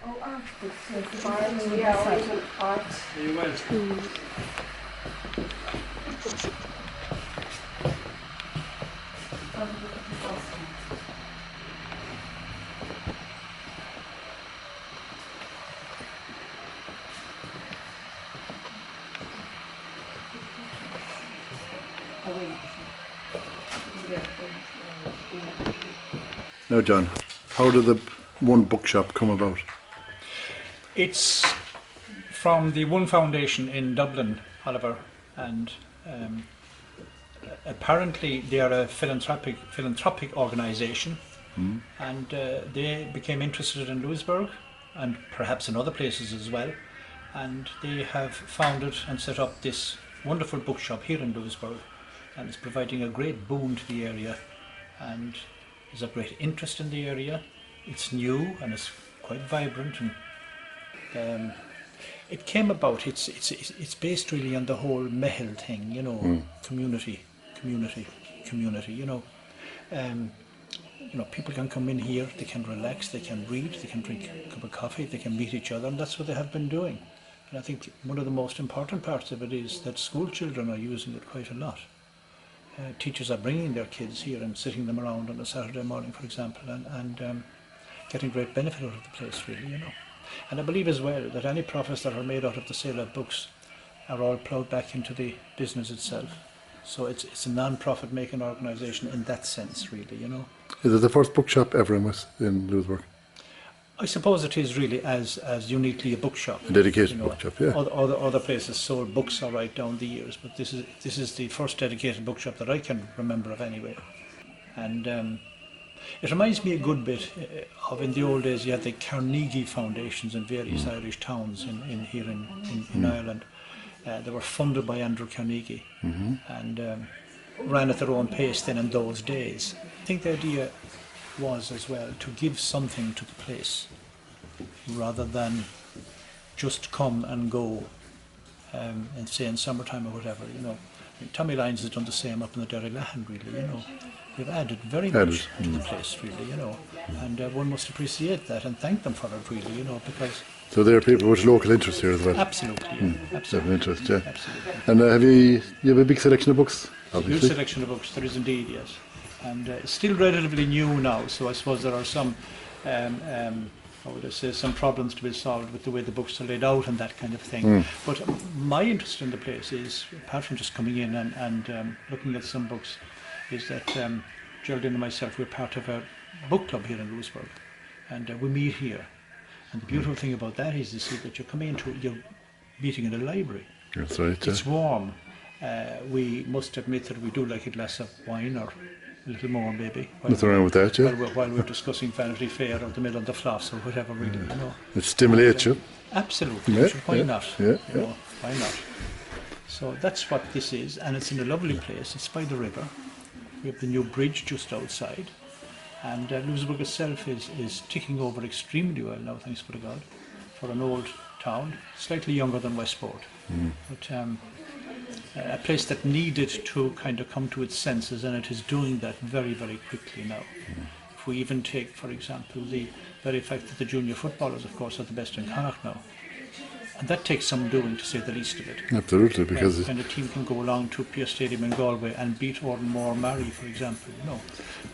Oh, art books, yes. Art, yeah, or even art. You will. Now, John, how did the one bookshop come about? It's from the One Foundation in Dublin, Oliver, and apparently they are a philanthropic organisation, and they became interested in Louisburgh and perhaps in other places as well, and they have founded and set up this wonderful bookshop here in Louisburgh, and it's providing a great boon to the area, and there's a great interest in the area. It's new and it's quite vibrant, and it came about. It's based really on the whole Mehel thing, you know, community. You know, people can come in here, they can relax, they can read, they can drink a cup of coffee, they can meet each other, and that's what they have been doing. And I think one of the most important parts of it is that school children are using it quite a lot. Teachers are bringing their kids here and sitting them around on a Saturday morning, for example, and getting great benefit out of the place, really, you know. And I believe as well that any profits that are made out of the sale of books are all ploughed back into the business itself. So it's a non-profit making organisation in that sense, really, you know. Is it the first bookshop ever in Louisburgh? I suppose it is really as uniquely a bookshop. A dedicated, you know, bookshop, yeah. Other places sold books all right down the years, but this is the first dedicated bookshop that I can remember of anyway. And it reminds me a good bit of, in the old days, you had the Carnegie Foundations in various Irish towns here in Ireland. They were funded by Andrew Carnegie and ran at their own pace then in those days. I think the idea was as well to give something to the place rather than just come and go and say in summertime or whatever, you know. I mean, Tommy Lyons has done the same up in the Derrylahan, really, you know. They've added very much to the place, really, you know, and one must appreciate that and thank them for it, really, you know, because... So there are people with local interest here as well? Absolutely, yeah. Absolutely. Interest, yeah. Absolutely. And you have a big selection of books, obviously? Huge selection of books, there is indeed, yes. And it's still relatively new now, so I suppose there are some, how would I say, some problems to be solved with the way the books are laid out and that kind of thing. But my interest in the place is, apart from just coming in and looking at some books, is that Geraldine and myself, we're part of a book club here in Louisburgh, and we meet here. And the beautiful thing about that is, you see, that you're coming into, you're meeting in a library. That's right. It's warm. We must admit that we do like a glass of wine or a little more, maybe. Nothing wrong with that, yeah. While we're discussing Vanity Fair or the Mill on the Floss or whatever, really, you know. It stimulates you. Absolutely. Yeah, why not? Yeah, you know, why not? So that's what this is, and it's in a lovely place. It's by the river. We have the new bridge just outside, and Louisburgh itself is ticking over extremely well now, thanks be to God, for an old town, slightly younger than Westport, but a place that needed to kind of come to its senses, and it is doing that very, very quickly now. If we even take, for example, the very fact that the junior footballers, of course, are the best in Connacht now. And that takes some doing, to say the least of it. Absolutely, because... And a team can go along to Pierce Stadium in Galway and beat Ordenmore Malley, for example, you know.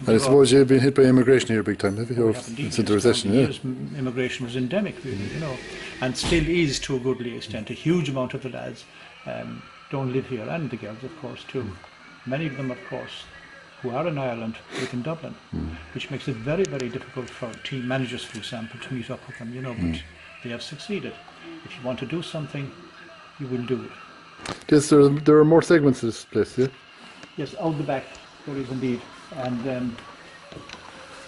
And I suppose you've been hit by immigration here big time, have you? Since the recession, yeah. Immigration was endemic, really, you know, and still is to a goodly extent. A huge amount of the lads don't live here, and the girls, of course, too. Many of them, of course, who are in Ireland, live in Dublin, which makes it very, very difficult for team managers, for example, to meet up with them, you know, but they have succeeded. If you want to do something, you will do it. Yes, there are more segments to this place, yeah? Yes, out the back, there is indeed. And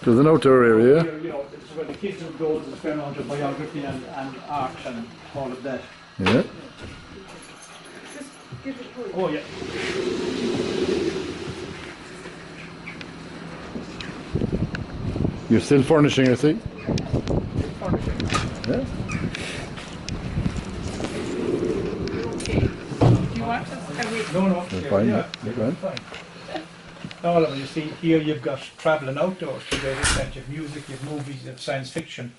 there's an outdoor area. Here, you know, this is where the kids would go, there's a fair amount of biography and art and all of that. Yeah. Just give it a pull. Oh, yeah. You're still furnishing, I see. Furnishing. Yeah. Do you want us? No. You're fine, yeah. You're fine. All of them, you see, here you've got travel and outdoors, you've got plenty of music, you've movies, you've science fiction.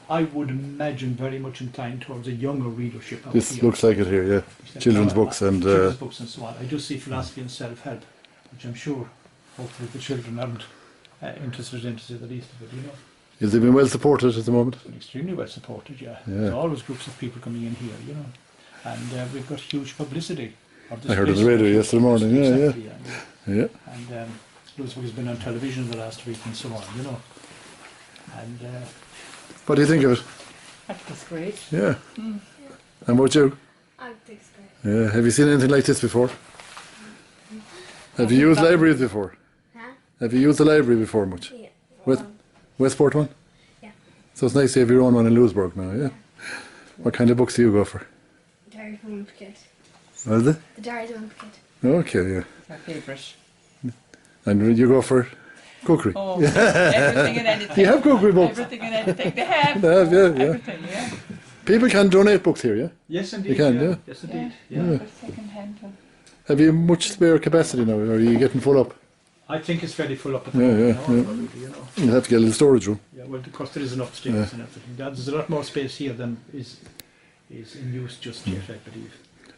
I would imagine very much inclined towards a younger readership out This here. looks like it here, yeah. Children's books and children's books and so on. I just see philosophy and self-help, which I'm sure hopefully the children aren't interested in, to say the least of it, you know. has it been well supported at the moment? Extremely well supported, yeah. Yeah. There's always groups of people coming in here, you know. And we've got huge publicity. Of this I heard on place. the radio yesterday morning, yeah, Exactly, yeah. And Louisburgh has been on television the last week and so on, you know. And What do you think of it? I think it's great. Yeah. And about you? I think it's great. Yeah. Have you seen anything like this before? Have you used libraries before? Huh? Have you used the library before much? Yeah. Westport one? Yeah. So it's nice to have your own one in Louisburgh now, yeah? What kind of books do you go for? Diary from a Kid. What is it? The Diary from a Kid. Okay, yeah. My favourite. And you go for cookery? Oh, everything and anything. Do you have cookery books? Everything and anything. They have. They have, yeah, yeah. Everything, yeah. People can donate books here, yeah? yes, indeed. You can, yeah. Yes, indeed. Yeah. Yeah. But second hand. Have you much spare capacity now, or are you getting full up? I think it's fairly full up at the Yeah, moment. yeah, now, yeah. already, you know. You'll have to get a little storage room. Yeah, well, of course there is an upstairs and everything. There's a lot more space here than is in use just yet, I believe.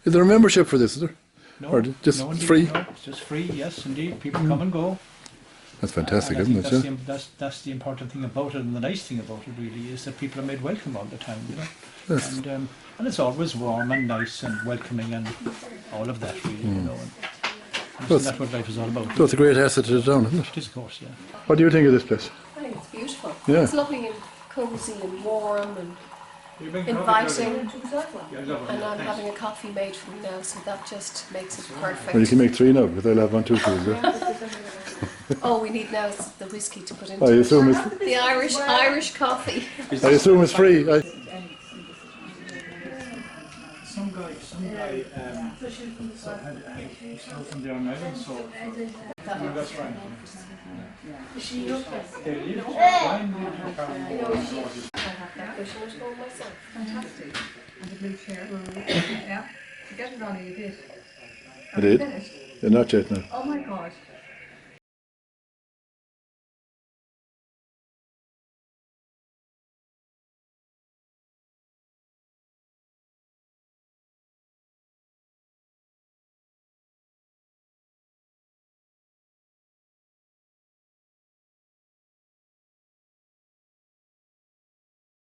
Is there a membership for this, is there? No, Or just no, indeed, free? No, it's just free. Yes, indeed. People come and go. That's fantastic, And I isn't think it? that's the important thing about it, and the nice thing about it really is that people are made welcome all the time, you know. Yes. And it's always warm and nice and welcoming and all of that really, you know. And That's- that's what life is all about. So it's a great asset to the town, isn't it? It is, of course, yeah. What do you think of this place? I think it's beautiful. Yeah. It's lovely and cosy and warm and inviting. And I'm having a coffee made for me now, so that just makes it perfect. Well, you can make 3 now, because I'll have 1, 2, 3. Yeah? All we need now is the whiskey to put into I it. assume it's, The Irish coffee. I assume it's free. Some guy, so had from there on Island, so that's right. They live Fantastic. And the blue chair. Yeah. To get it on a bit. I did. Finished. Yeah, not yet, no. Oh my God.